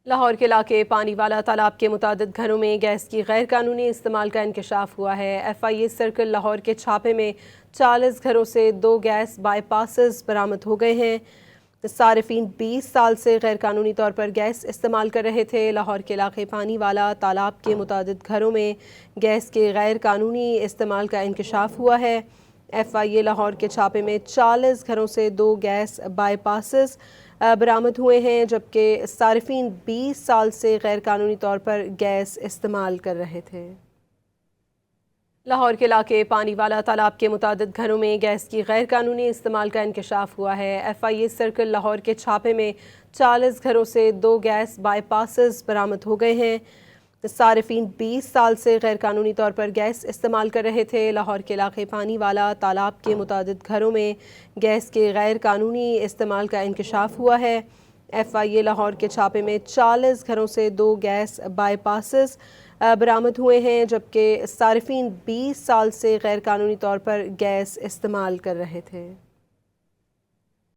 لاہور کے علاقے پانی والا تالاب کے متعدد گھروں میں گیس کی غیر قانونی استعمال کا انکشاف ہوا ہے۔ F I A circle Lahore کے چھاپے میں 40 گھروں سے 2 گیس بائی پاسز برآمد ہو گئے ہیں۔ صارفین 20 سال سے غیر قانونی طور پر گیس استعمال کر رہے تھے۔ لاہور کے علاقے پانی والا تالاب کے متعدد گھروں میں گیس کے غیر قانونی استعمال کا انکشاف ہوا ہے۔ ایف آئی اے لاہور کے چھاپے میں 40 گھروں سے 2 گیس بائی پاسز برآمد ہوئے ہیں، جبکہ صارفین 20 سال سے غیر قانونی طور پر گیس استعمال کر رہے تھے۔ لاہور کے علاقے پانی والا تالاب کے متعدد گھروں میں گیس کی غیر قانونی استعمال کا انکشاف ہوا ہے۔ F I A circle Lahore کے چھاپے میں 40 گھروں سے 2 گیس بائی پاسز برآمد ہو گئے ہیں۔ صارفین 20 سال سے غیر قانونی طور پر گیس استعمال کر رہے تھے۔ لاہور کے علاقے پانی والا تالاب کے متعدد گھروں میں گیس کے غیر قانونی استعمال کا انکشاف ہوا ہے۔ ایف آئی اے لاہور کے چھاپے میں 40 گھروں سے 2 گیس بائی پاسز برآمد ہوئے ہیں، جبکہ صارفین 20 سال سے غیر قانونی طور پر گیس استعمال کر رہے تھے۔